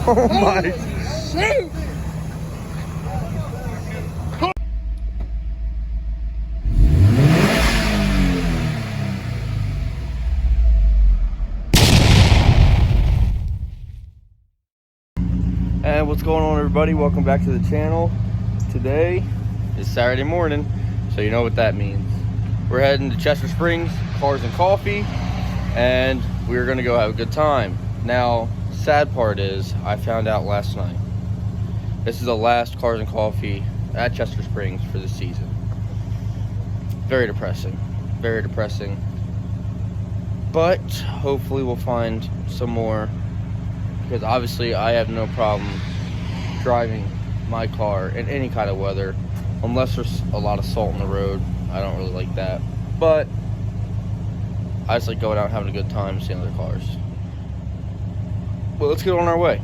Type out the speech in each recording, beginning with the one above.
Oh my shit! And what's going on, everybody? Welcome back to the channel. Today is Saturday morning, so you know what that means. We're heading to Chester Springs, Cars and Coffee, and we're gonna go have a good time. Now, sad part is, I found out last night, this is the last Cars and Coffee at Chester Springs for the season. Very depressing, very depressing. But hopefully we'll find some more, because obviously I have no problem driving my car in any kind of weather, unless there's a lot of salt on the road. I don't really like that, but I just like going out and having a good time, seeing other cars. Well, let's get on our way.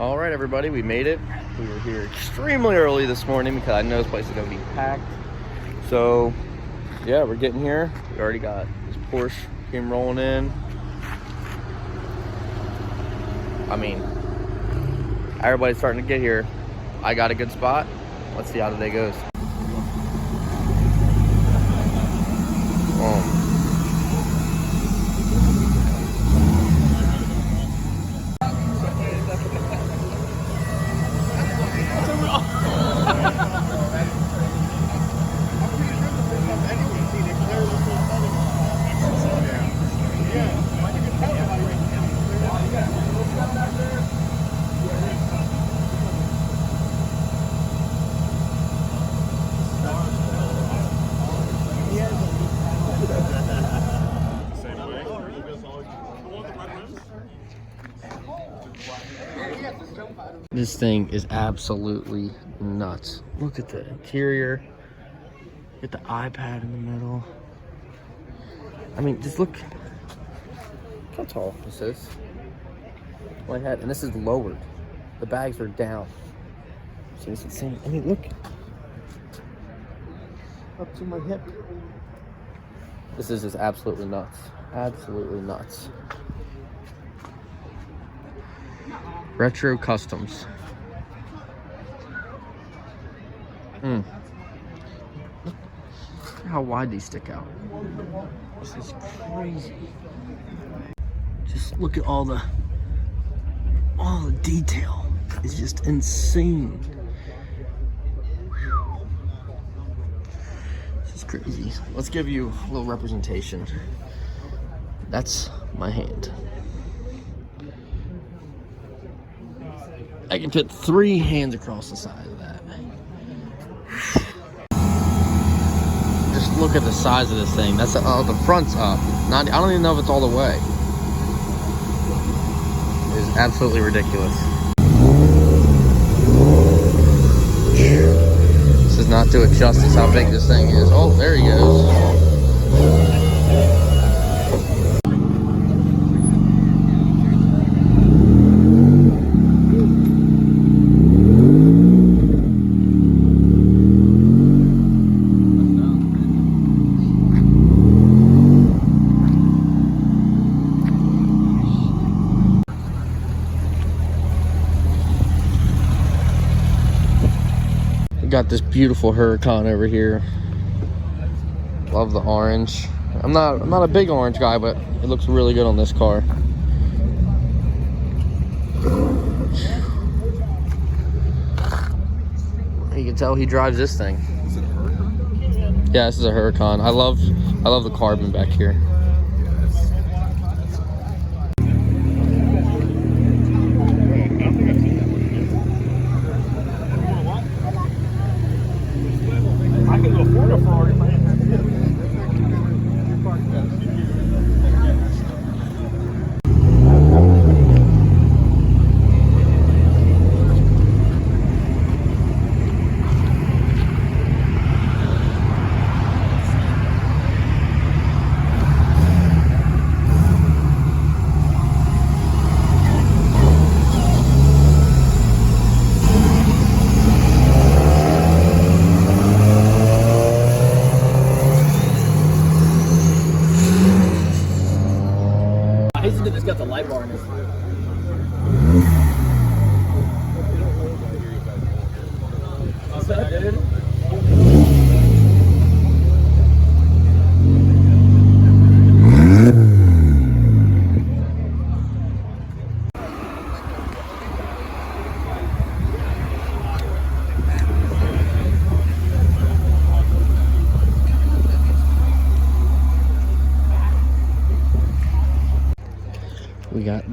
All right, everybody, we made it. We were here extremely early this morning because I know this place is gonna be packed. So yeah, we're getting here. We already got this Porsche came rolling in. I mean, everybody's starting to get here. I got a good spot. Let's see how the day goes. This thing is absolutely nuts. Look at the interior. Get the iPad in the middle. I mean, just look how tall this is. My head, and this is lowered. The bags are down. See, it's insane. I mean, look. Up to my hip. This is just absolutely nuts. Absolutely nuts. Retro Customs. Look how wide these stick out. This is crazy. Just look at all the detail. It's just insane. Whew. This is crazy. Let's give you a little representation. That's my hand. I can fit 3 hands across the side of that. Just look at the size of this thing. That's the front's up. I don't even know if it's all the way. It is absolutely ridiculous. This does not do it justice how big this thing is. Oh, there he goes. Got this beautiful Huracan over here. Love the orange. I'm not a big orange guy, but it looks really good on this car. You can tell he drives this thing. Is it a Huracan? Yeah, this is a Huracan. I love the carbon back here.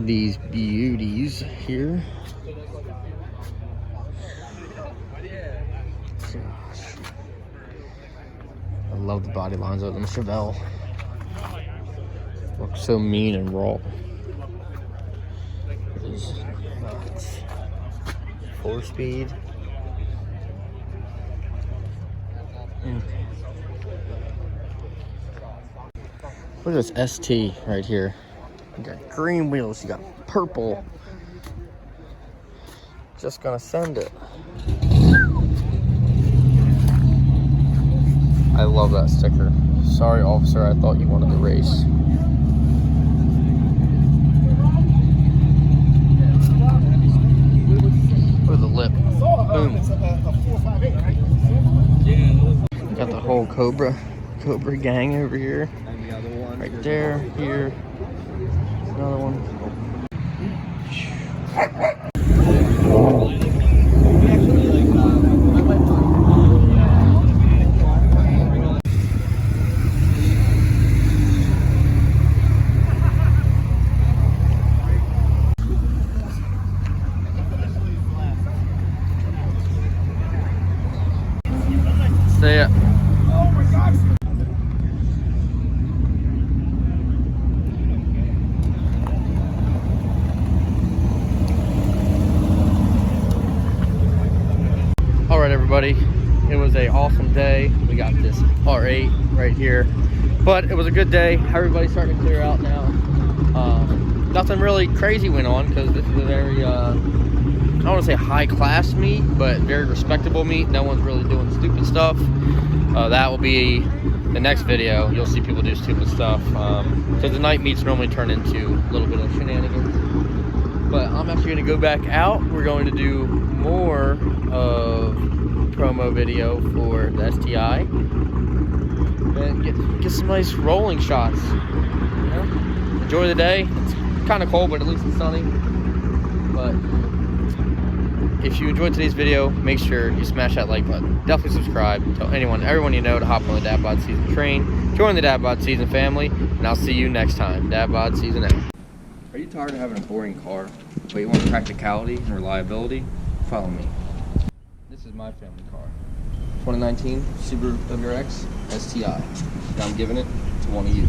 these beauties here. Gosh. I love the body lines of them. Chevelle looks so mean and raw. It is nuts. 4-speed. Look at this ST right here. You got green wheels, you got purple. Just gonna send it. I love that sticker. Sorry, officer, I thought you wanted to race. Look at the lip. Boom. Got the whole Cobra gang over here. Right there, here. Another one. See ya. Alright everybody, it was an awesome day. We got this R8 right here, but it was a good day. Everybody's starting to clear out now. Nothing really crazy went on because this is a very, I don't want to say high class meet, but very respectable meet. No one's really doing stupid stuff. That will be the next video. You'll see people do stupid stuff because the night meets normally turn into a little bit of shenanigans. But I'm actually going to go back out. We're going to do more of promo video for the STI and get some nice rolling shots. You know? Enjoy the day. It's kind of cold, but at least it's sunny. But if you enjoyed today's video, make sure you smash that like button. Definitely subscribe. Tell everyone you know to hop on the Dad Bod Season train. Join the Dad Bod Season family, and I'll see you next time. Dad Bod Season out. Are you tired of having a boring car, but you want practicality and reliability? Follow me. This is my family car. 2019 Subaru WRX STI. And I'm giving it to one of you.